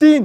3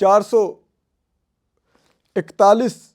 441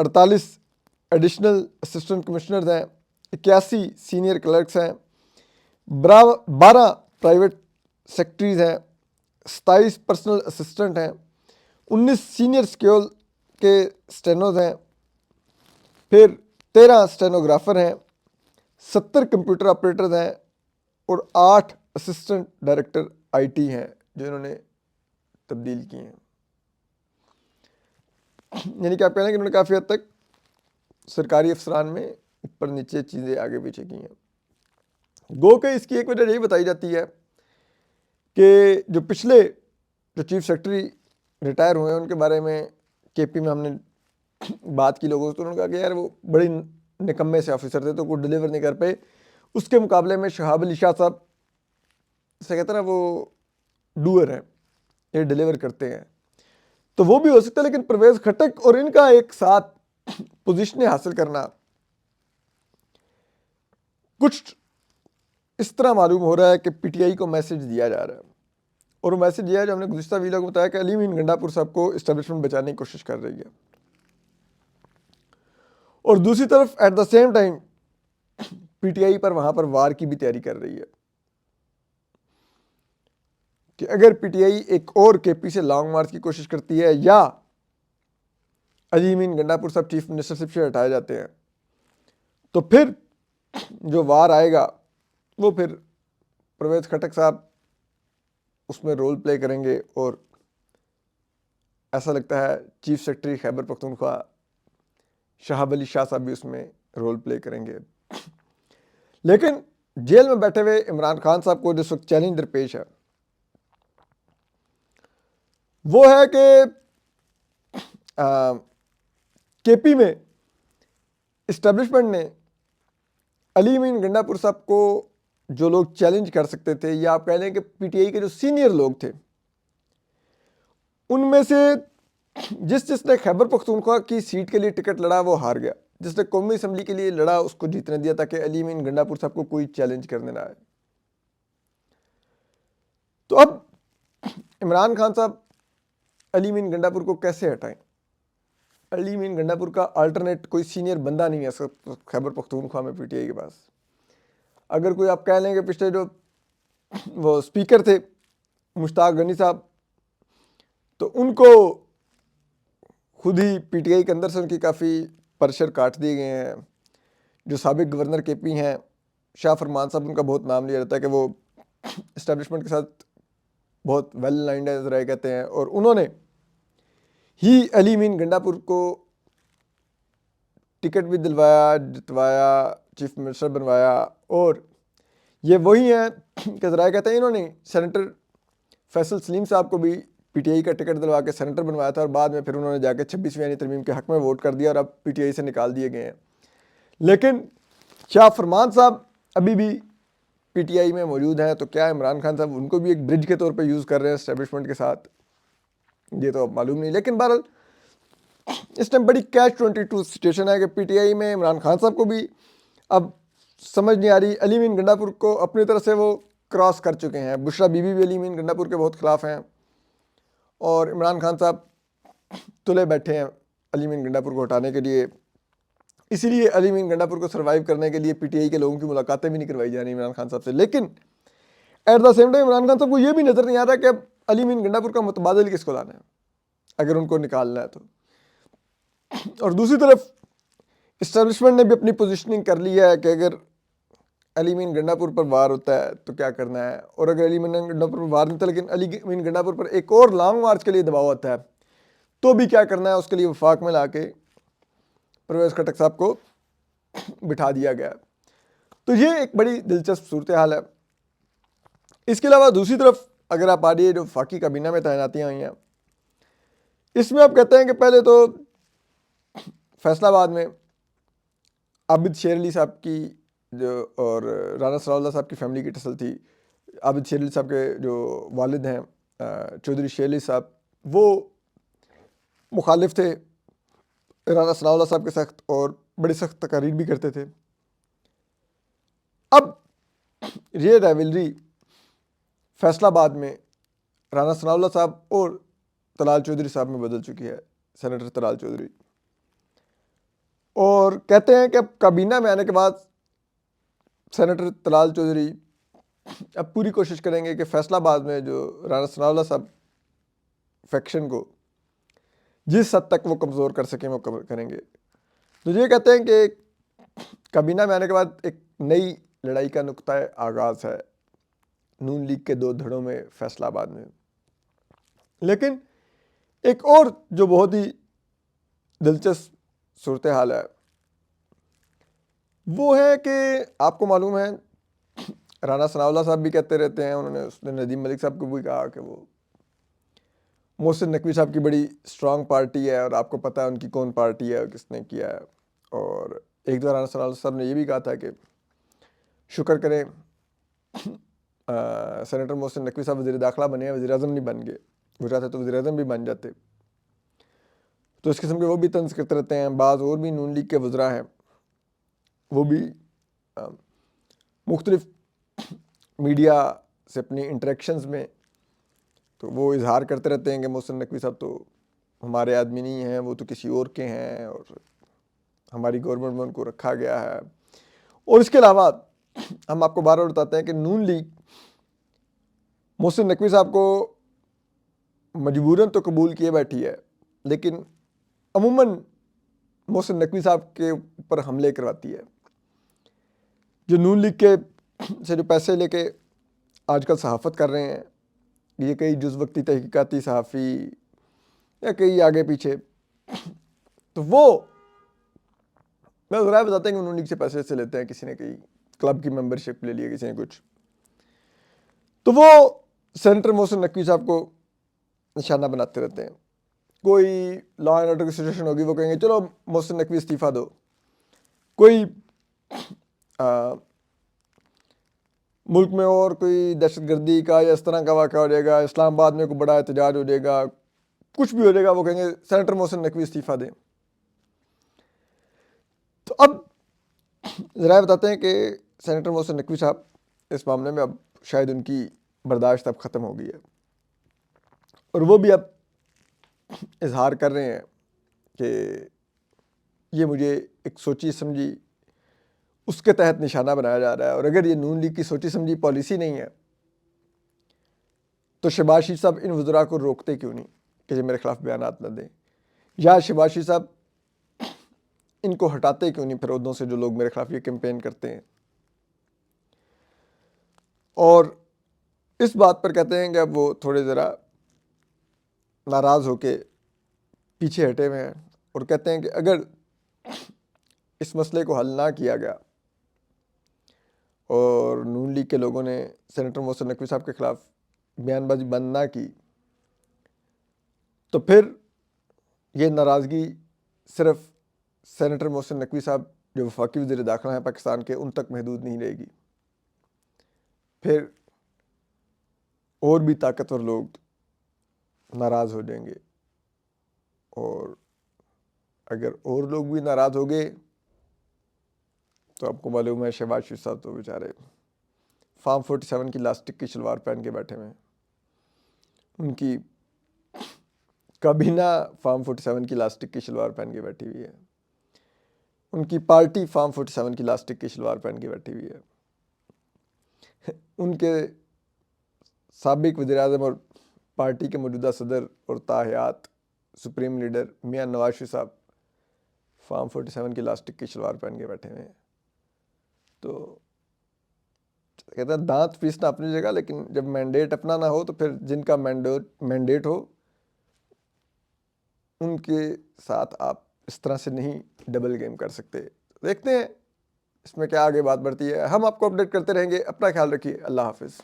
48 additional assistant commissioners ہیں, 81 senior clerks ہیں, 12 private secretaries ہیں, 27 پرسنل اسسٹنٹ ہیں, 19 سینئر سکیول کے اسٹینوز ہیں, پھر 13 اسٹینوگرافر ہیں, 70 کمپیوٹر آپریٹرز ہیں اور 8 اسسٹنٹ ڈائریکٹر آئی ٹی ہیں جو انہوں نے تبدیل کی ہیں. یعنی کہ آپ کہہ رہے ہیں کہ انہوں نے کافی حد تک سرکاری افسران میں اوپر نیچے چیزیں آگے پیچھے کی ہیں. گو کہ اس کی ایک وجہ یہی بتائی جاتی ہے کہ جو پچھلے جو چیف سیکرٹری ریٹائر ہوئے ہیں ان کے بارے میں کے پی میں ہم نے بات کی لوگوں سے, تو انہوں نے کہا کہ یار وہ بڑی نکمے سے آفیسر تھے تو کوئی ڈیلیور نہیں کر پائے. اس کے مقابلے میں شہاب علی شاہ صاحب سے کہتے ہیں نا وہ ڈوئر ہیں, یہ ڈیلیور کرتے ہیں, تو وہ بھی ہو سکتا ہے. لیکن پرویز خٹک اور ان کا ایک ساتھ پوزیشنیں حاصل کرنا کچھ اس طرح معلوم ہو رہا ہے کہ پی ٹی آئی کو میسج دیا جا رہا ہے, اور وہ میسج یہ ہے جو ہم نے گزشتہ ویڈیو کو بتایا کہ علی امین گنڈا پور صاحب کو اسٹیبلشمنٹ بچانے کی کوشش کر رہی ہے, اور دوسری طرف at the same time P T I پر وہاں پر وار کی بھی تیاری کر رہی ہے کہ اگر پی ٹی آئی ایک اور کے پی سے لانگ مارچ کی کوشش کرتی ہے یا علی امین گنڈا پور صاحب چیف منسٹرشپ سے ہٹائے جاتے ہیں تو پھر جو وار آئے گا وہ پھر پرویز خٹک صاحب اس میں رول پلے کریں گے, اور ایسا لگتا ہے چیف سیکرٹری خیبر پختونخوا شہاب علی شاہ صاحب بھی اس میں رول پلے کریں گے. لیکن جیل میں بیٹھے ہوئے عمران خان صاحب کو جس وقت چیلنج درپیش ہے وہ ہے کہ کے پی میں اسٹیبلشمنٹ نے علی امین گنڈا پور صاحب کو جو لوگ چیلنج کر سکتے تھے, یا آپ کہہ لیں کہ پی ٹی آئی کے جو سینئر لوگ تھے ان میں سے جس نے خیبر پختونخوا کی سیٹ کے لیے ٹکٹ لڑا وہ ہار گیا, جس نے قومی اسمبلی کے لیے لڑا اس کو جیتنے دیا تاکہ علی امین گنڈا پور صاحب کو کوئی چیلنج کرنے نہ آئے. تو اب عمران خان صاحب علی امین گنڈا پور کو کیسے ہٹائیں؟ علی امین گنڈا پور کا آلٹرنیٹ کوئی سینئر بندہ نہیں ہے خیبر پختونخوا میں پی ٹی آئی کے پاس. اگر کوئی آپ کہہ لیں کہ پچھلے جو وہ اسپیکر تھے مشتاق غنی صاحب, تو ان کو خود ہی پی ٹی آئی کے اندر سے ان کی کافی پرشر کاٹ دیے گئے ہیں. جو سابق گورنر کے پی ہیں شاہ فرمان صاحب, ان کا بہت نام لیا جاتا ہے کہ وہ اسٹیبلشمنٹ کے ساتھ بہت ویل لائنڈ رہے کہتے ہیں, اور انہوں نے ہی علی امین گنڈا پور کو ٹکٹ بھی دلوایا, جتوایا, چیف منسٹر بنوایا, اور یہ وہی ہیں کہ ذرائع کہتے ہیں انہوں نے سینیٹر فیصل سلیم صاحب کو بھی پی ٹی آئی کا ٹکٹ دلوا کے سینیٹر بنوایا تھا, اور بعد میں پھر انہوں نے جا کے 26ویں آئینی ترمیم کے حق میں ووٹ کر دیا اور اب پی ٹی آئی سے نکال دیے گئے ہیں. لیکن شاہ فرمان صاحب ابھی بھی پی ٹی آئی میں موجود ہیں, تو کیا عمران خان صاحب ان کو بھی ایک برج کے طور پہ یوز کر رہے ہیں اسٹیبلشمنٹ کے ساتھ, یہ تو اب معلوم نہیں. لیکن بہرحال اس ٹائم بڑی کیچ 22 سچویشن ہے کہ پی ٹی آئی میں عمران خان صاحب کو بھی اب سمجھ نہیں آ رہی, علی امین گنڈا پور کو اپنی طرف سے وہ کراس کر چکے ہیں. بشرا بی بی بھی علی امین گنڈا پور کے بہت خلاف ہیں, اور عمران خان صاحب تلے بیٹھے ہیں علی امین گنڈا پور کو ہٹانے کے لیے. اسی لیے علی امین گنڈا پور کو سروائیو کرنے کے لیے پی ٹی آئی کے لوگوں کی ملاقاتیں بھی نہیں کروائی جا رہی عمران خان صاحب سے. لیکن at the same time Imran Khan صاحب کو یہ بھی نظر نہیں آ رہا کہ اب علی امین گنڈا پور کا متبادل کس کو لانا ہے اگر ان کو نکالنا ہے تو. اور دوسری طرف اسٹیبلشمنٹ نے بھی اپنی پوزیشننگ کر لی ہے کہ اگر علی امین گنڈا پور پر وار ہوتا ہے تو کیا کرنا ہے, اور اگر علی امین گنڈا پور پر وار نہیں ہوتا لیکن علی امین گنڈا پور پر ایک اور لانگ مارچ کے لیے دباؤ ہوتا ہے تو بھی کیا کرنا ہے. اس کے لیے وفاق میں لا کے پرویز خٹک صاحب کو بٹھا دیا گیا. تو یہ ایک بڑی دلچسپ صورتحال ہے. اس کے علاوہ دوسری طرف اگر آپ آ رہی جو وفاقی کابینہ میں تعیناتیاں ہوئی ہیں, اس میں آپ کہتے ہیں کہ پہلے تو فیصل آباد میں عابد شیر علی صاحب کی جو اور رانا ثناء اللہ صاحب کی فیملی کی ٹسل تھی. عابد شیر علی صاحب کے جو والد ہیں چودھری شیر علی صاحب, وہ مخالف تھے رانا ثناء اللہ صاحب کے سخت, اور بڑی سخت تقاریر بھی کرتے تھے. اب یہ رائیولری فیصل آباد میں رانا ثناء اللہ صاحب اور طلال چودھری صاحب میں بدل چکی ہے, سینیٹر طلال چودھری. اور کہتے ہیں کہ اب کابینہ میں آنے کے بعد سینیٹر طلال چودھری اب پوری کوشش کریں گے کہ فیصل آباد میں جو رانا ثناء اللہ صاحب فیکشن کو جس حد تک وہ کمزور کر سکیں وہ کریں گے. تو یہ کہتے ہیں کہ کابینہ میں آنے کے بعد ایک نئی لڑائی کا نقطہ آغاز ہے نون لیگ کے 2 دھڑوں میں فیصل آباد میں. لیکن ایک اور جو بہت ہی دلچسپ صورتحال ہے وہ ہے کہ آپ کو معلوم ہے رانا ثناء اللہ صاحب بھی کہتے رہتے ہیں, انہوں نے اس نے ندیم ملک صاحب کو بھی کہا کہ وہ محسن نقوی صاحب کی بڑی اسٹرانگ پارٹی ہے اور آپ کو پتہ ہے ان کی کون پارٹی ہے اور کس نے کیا ہے. اور ایک دو رانا ثناء اللہ صاحب نے یہ بھی کہا تھا کہ شکر کریں سینیٹر محسن نقوی صاحب وزیر داخلہ بنے ہیں, وزیر اعظم نہیں بن گئے, وہ چاہتے تو وزیر اعظم بھی بن جاتے. تو اس قسم کے وہ بھی طنز کرتے رہتے ہیں. بعض اور بھی نون لیگ کے وزراء ہیں وہ بھی مختلف میڈیا سے اپنی انٹریکشنز میں تو وہ اظہار کرتے رہتے ہیں کہ محسن نقوی صاحب تو ہمارے آدمی نہیں ہیں, وہ تو کسی اور کے ہیں اور ہماری گورنمنٹ میں ان کو رکھا گیا ہے. اور اس کے علاوہ ہم آپ کو بار بار بتاتے ہیں کہ نون لیگ محسن نقوی صاحب کو مجبوراً تو قبول کیے بیٹھی ہے لیکن عموماً محسن نقوی صاحب کے اوپر حملے کرواتی ہے. جو نون لیگ کے سے جو پیسے لے کے آج کل صحافت کر رہے ہیں, یہ کئی جز وقتی تحقیقاتی صحافی یا کئی آگے پیچھے, تو وہ میں ذرا بتاتے ہیں کہ نون لیگ سے پیسے سے لیتے ہیں. کسی نے کئی کلب کی ممبرشپ لے لی, کسی نے کچھ, تو وہ سینیٹر محسن نقوی صاحب کو نشانہ بناتے رہتے ہیں. کوئی لا اینڈ آرڈر کی سچویشن ہوگی وہ کہیں گے چلو محسن نقوی استعفیٰ دو. کوئی ملک میں اور کوئی دہشت گردی کا یا اس طرح کا واقعہ ہو جائے گا, اسلام آباد میں کوئی بڑا احتجاج ہو جائے گا, کچھ بھی ہو جائے گا, وہ کہیں گے سینیٹر محسن نقوی استعفیٰ دیں. تو اب ذرا بتاتے ہیں کہ سینیٹر محسن نقوی صاحب اس معاملے میں اب شاید ان کی برداشت اب ختم ہو گئی ہے اور وہ بھی اب اظہار کر رہے ہیں کہ یہ مجھے ایک سوچی سمجھی اس کے تحت نشانہ بنایا جا رہا ہے. اور اگر یہ نون لیگ کی سوچی سمجھی پالیسی نہیں ہے تو شہباز شریف صاحب ان وزراء کو روکتے کیوں نہیں کہ یہ میرے خلاف بیانات نہ دیں, یا شہباز شریف صاحب ان کو ہٹاتے کیوں نہیں پھر عہدوں سے جو لوگ میرے خلاف یہ کیمپین کرتے ہیں. اور اس بات پر کہتے ہیں کہ اب وہ تھوڑے ذرا ناراض ہو کے پیچھے ہٹے ہوئے ہیں اور کہتے ہیں کہ اگر اس مسئلے کو حل نہ کیا گیا اور نون لیگ کے لوگوں نے سینیٹر محسن نقوی صاحب کے خلاف بیان بازی بند نہ کی تو پھر یہ ناراضگی صرف سینیٹر محسن نقوی صاحب جو وفاقی وزیر داخلہ ہیں پاکستان کے ان تک محدود نہیں رہے گی. پھر اور بھی طاقتور لوگ ناراض ہو جائیں گے, اور اگر اور لوگ بھی ناراض ہو گئے تو آپ کو معلوم ہے شہباز شریف صاحب تو بیچارے فارم 47 کی لاسٹک کی شلوار پہن کے بیٹھے ہوئے, ان کی کابینہ فارم 47 کی لاسٹک کی شلوار پہن کے بیٹھی ہوئی ہے, ان کی پارٹی فارم 47 کی لاسٹک کی شلوار پہن کے بیٹھی ہوئی ہے. ان کے سابق وزیر اعظم اور پارٹی کے موجودہ صدر اور تاحیات سپریم لیڈر میاں نواز شریف صاحب فارم 47 کی لاسٹک کی شلوار پہن کے بیٹھے ہوئے ہیں. تو کہتے ہیں دانت پیسنا اپنی جگہ, لیکن جب مینڈیٹ اپنا نہ ہو تو پھر جن کا مینڈیٹ ہو ان کے ساتھ آپ اس طرح سے نہیں ڈبل گیم کر سکتے. دیکھتے ہیں اس میں کیا آگے بات بڑھتی ہے. ہم آپ کو اپڈیٹ کرتے رہیں گے. اپنا خیال رکھیے. اللہ حافظ.